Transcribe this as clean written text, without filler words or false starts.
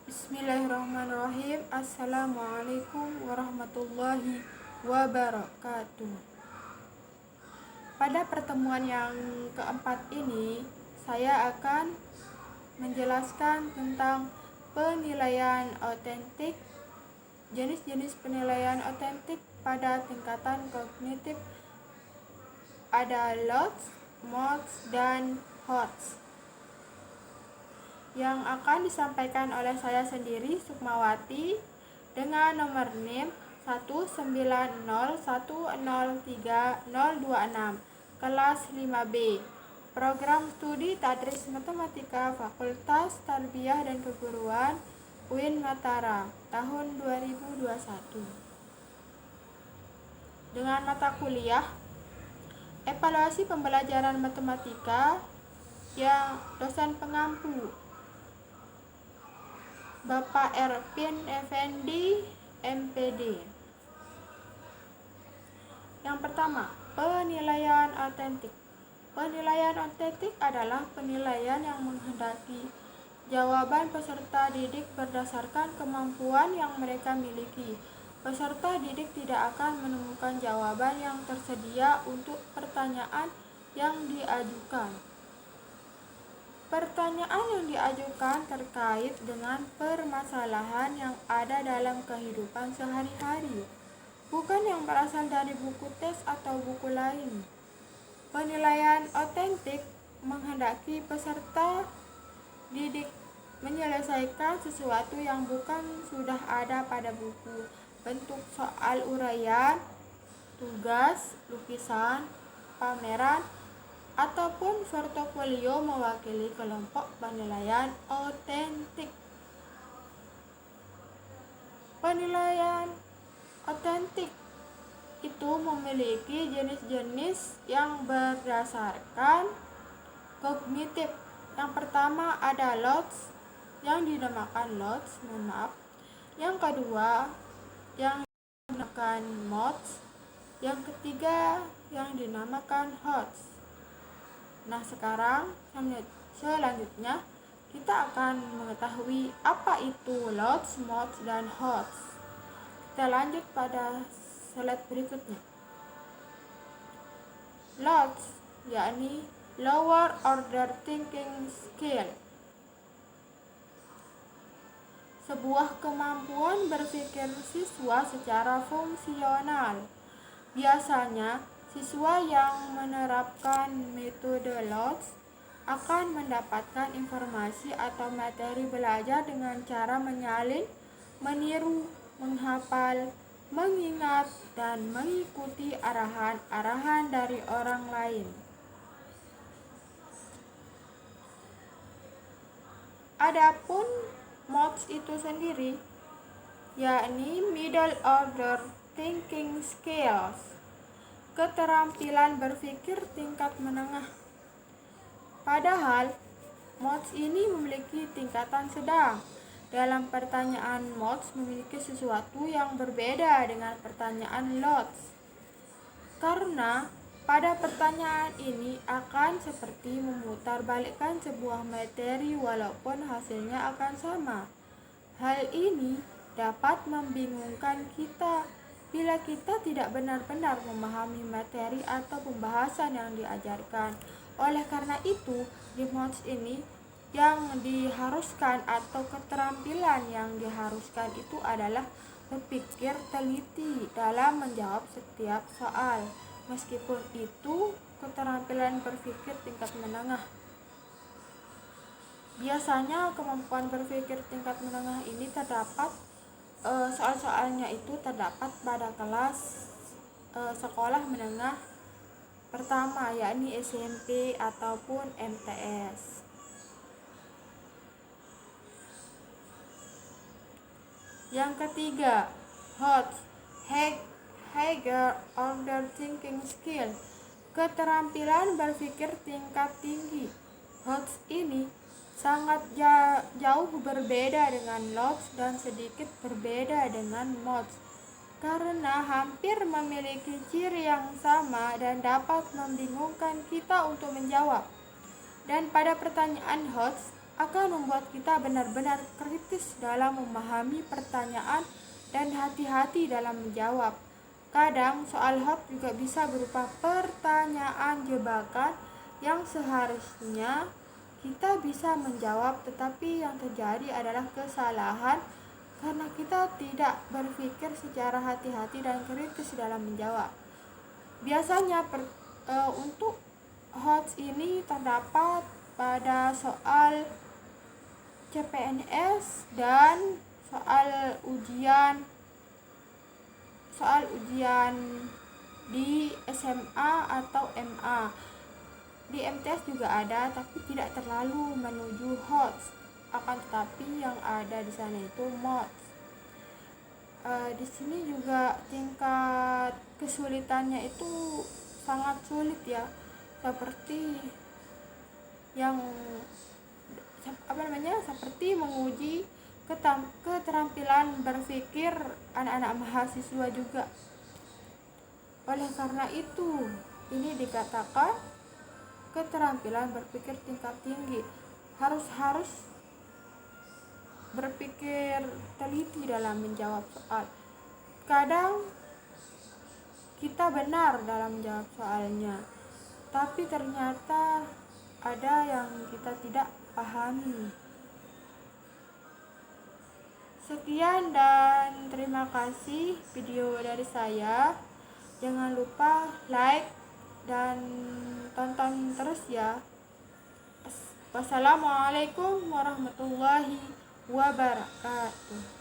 Bismillahirrahmanirrahim. Assalamualaikum warahmatullahi wabarakatuh. Pada pertemuan yang keempat ini, saya akan menjelaskan tentang penilaian otentik. Jenis-jenis penilaian otentik pada tingkatan kognitif ada LOTS, MOTS, dan HOTS. Yang akan disampaikan oleh saya sendiri, Sukmawati, dengan nomor NIM 190103026, kelas 5B, Program Studi Tadris Matematika Fakultas Tarbiyah dan Keguruan UIN Mataram, tahun 2021. Dengan mata kuliah Evaluasi Pembelajaran Matematika yang dosen pengampu Bapak Erpin Effendi, MPD. Yang pertama, penilaian otentik. Penilaian otentik adalah penilaian yang menghendaki jawaban peserta didik berdasarkan kemampuan yang mereka miliki. Peserta didik tidak akan menemukan jawaban yang tersedia untuk pertanyaan yang diajukan. Pertanyaan yang diajukan terkait dengan permasalahan yang ada dalam kehidupan sehari-hari, bukan yang berasal dari buku tes atau buku lain. Penilaian otentik menghendaki peserta didik menyelesaikan sesuatu yang bukan sudah ada pada buku, bentuk soal uraian, tugas, lukisan, pameran, ataupun portofolio mewakili kelompok penilaian otentik. Penilaian otentik itu memiliki jenis-jenis yang berdasarkan kognitif. Yang pertama ada LOTS, yang dinamakan LOTS, Yang kedua yang dinamakan MOTS, yang ketiga yang dinamakan HOTS. Nah, sekarang selanjutnya kita akan mengetahui apa itu LOTS, MOTS, dan HOTS. Kita lanjut pada slide berikutnya. LOTS yakni Lower Order Thinking Skill, sebuah kemampuan berpikir siswa secara fungsional. Biasanya siswa yang menerapkan metode LOTS akan mendapatkan informasi atau materi belajar dengan cara menyalin, meniru, menghafal, mengingat, dan mengikuti arahan-arahan dari orang lain. Adapun MOTS itu sendiri yakni Middle Order Thinking Skills, keterampilan berpikir tingkat menengah. Padahal MOTS ini memiliki tingkatan sedang. Dalam pertanyaan MOTS memiliki sesuatu yang berbeda dengan pertanyaan LOTS. Karena pada pertanyaan ini akan seperti memutarbalikkan sebuah materi walaupun hasilnya akan sama. Hal ini dapat membingungkan kita bila kita tidak benar-benar memahami materi atau pembahasan yang diajarkan. Oleh karena itu, di MOTS ini yang diharuskan atau keterampilan yang diharuskan itu adalah berpikir teliti dalam menjawab setiap soal. Meskipun itu keterampilan berpikir tingkat menengah. Biasanya kemampuan berpikir tingkat menengah ini terdapat soal-soalnya itu terdapat pada kelas sekolah menengah pertama, yakni SMP ataupun MTS. Yang ketiga, HOTS, Higher Order Thinking Skill, keterampilan berpikir tingkat tinggi. HOTS ini sangat jauh berbeda dengan LOTS dan sedikit berbeda dengan MOTS karena hampir memiliki ciri yang sama dan dapat membingungkan kita untuk menjawab. Dan pada pertanyaan HOTS akan membuat kita benar-benar kritis dalam memahami pertanyaan dan hati-hati dalam menjawab. Kadang soal hot juga bisa berupa pertanyaan jebakan yang seharusnya kita bisa menjawab, tetapi yang terjadi adalah kesalahan karena kita tidak berpikir secara hati-hati dan kritis dalam menjawab. Biasanya untuk HOTS ini terdapat pada soal CPNS dan soal ujian di SMA atau MA. Di MTS juga ada, tapi tidak terlalu menuju HOTS. Akan tetapi yang ada di sana itu MOTS. Di sini juga tingkat kesulitannya itu sangat sulit ya, seperti seperti menguji keterampilan berpikir anak-anak mahasiswa juga. Oleh karena itu, ini dikatakan keterampilan berpikir tingkat tinggi, harus berpikir teliti dalam menjawab soal. Kadang kita benar dalam menjawab soalnya, tapi ternyata ada yang kita tidak pahami. Sekian dan terima kasih video dari saya. Jangan lupa like dan tonton terus ya. Wassalamualaikum warahmatullahi wabarakatuh.